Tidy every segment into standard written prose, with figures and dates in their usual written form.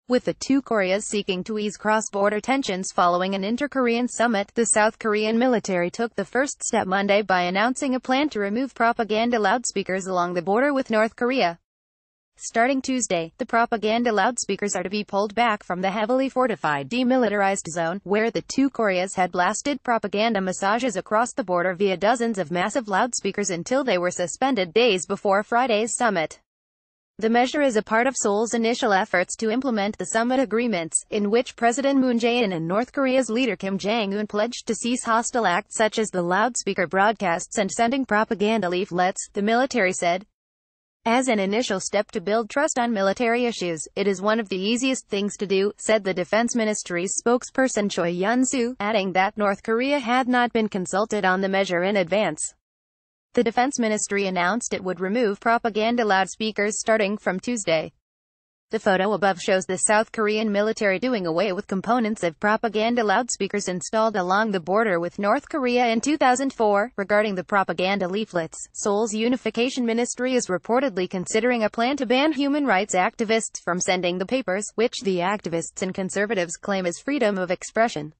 With the two Koreas seeking to ease cross-border tensions following an inter-Korean summit, the South Korean military took the first step Monday by announcing a plan to remove propaganda loudspeakers along the border with North Korea. Starting Tuesday, the propaganda loudspeakers are to be pulled back from the heavily fortified demilitarized zone, where the two Koreas had blasted propaganda messages across the border via dozens of massive loudspeakers until they were suspended days before Friday's summit. The measure is a part of Seoul's initial efforts to implement the summit agreements, in which President Moon Jae-in and North Korea's leader Kim Jong-un pledged to cease hostile acts such as the loudspeaker broadcasts and sending propaganda leaflets, the military said. As an initial step to build trust on military issues, it is one of the easiest things to do, said the Defense Ministry's spokesperson Choi Yun-soo, adding that North Korea had not been consulted on the measure in advance. The Defense Ministry announced it would remove propaganda loudspeakers starting from Tuesday. The photo above shows the South Korean military doing away with components of propaganda loudspeakers installed along the border with North Korea in 2004. Regarding the propaganda leaflets, Seoul's Unification Ministry is reportedly considering a plan to ban human rights activists from sending the papers, which the activists and conservatives claim is freedom of expression.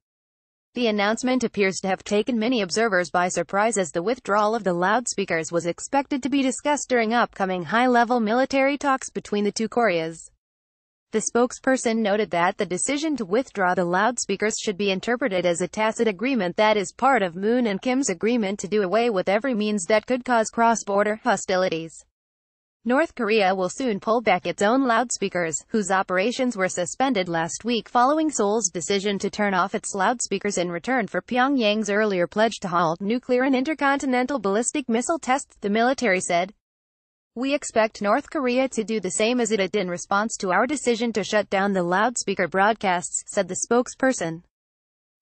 The announcement appears to have taken many observers by surprise, as the withdrawal of the loudspeakers was expected to be discussed during upcoming high-level military talks between the two Koreas. The spokesperson noted that the decision to withdraw the loudspeakers should be interpreted as a tacit agreement that is part of Moon and Kim's agreement to do away with every means that could cause cross-border hostilities. North Korea will soon pull back its own loudspeakers, whose operations were suspended last week following Seoul's decision to turn off its loudspeakers in return for Pyongyang's earlier pledge to halt nuclear and intercontinental ballistic missile tests, the military said. We expect North Korea to do the same as it did in response to our decision to shut down the loudspeaker broadcasts, said the spokesperson.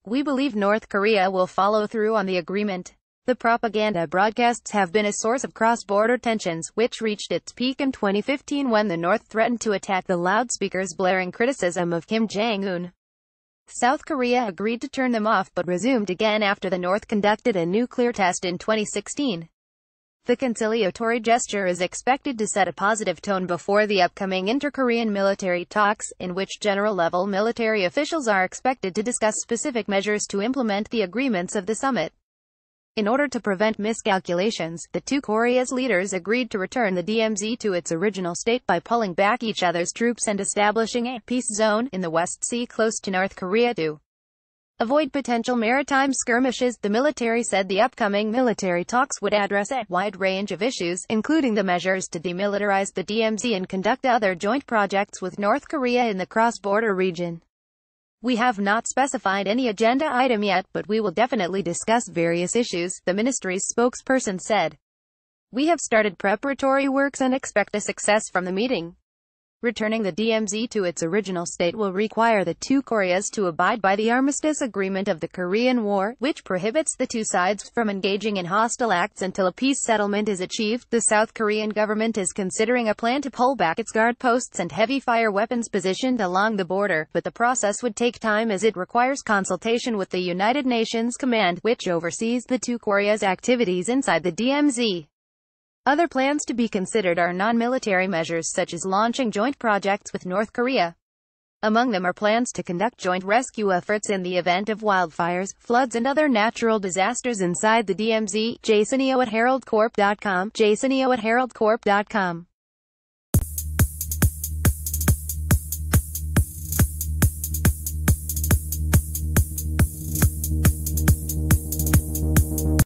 We believe North Korea will follow through on the agreement. The propaganda broadcasts have been a source of cross-border tensions, which reached its peak in 2015 when the North threatened to attack the loudspeakers, blaring criticism of Kim Jong-un. South Korea agreed to turn them off but resumed again after the North conducted a nuclear test in 2016. The conciliatory gesture is expected to set a positive tone before the upcoming inter-Korean military talks, in which general-level military officials are expected to discuss specific measures to implement the agreements of the summit. In order to prevent miscalculations, the two Koreas' leaders agreed to return the DMZ to its original state by pulling back each other's troops and establishing a peace zone in the West Sea close to North Korea to avoid potential maritime skirmishes. The military said the upcoming military talks would address a wide range of issues, including the measures to demilitarize the DMZ and conduct other joint projects with North Korea in the cross-border region. We have not specified any agenda item yet, but we will definitely discuss various issues, the ministry's spokesperson said. We have started preparatory works and expect a success from the meeting. Returning the DMZ to its original state will require the two Koreas to abide by the armistice agreement of the Korean War, which prohibits the two sides from engaging in hostile acts until a peace settlement is achieved. The South Korean government is considering a plan to pull back its guard posts and heavy fire weapons positioned along the border, but the process would take time as it requires consultation with the United Nations Command, which oversees the two Koreas' activities inside the DMZ. Other plans to be considered are non-military measures such as launching joint projects with North Korea. Among them are plans to conduct joint rescue efforts in the event of wildfires, floods and other natural disasters inside the DMZ. Jasonio at heraldcorp.com.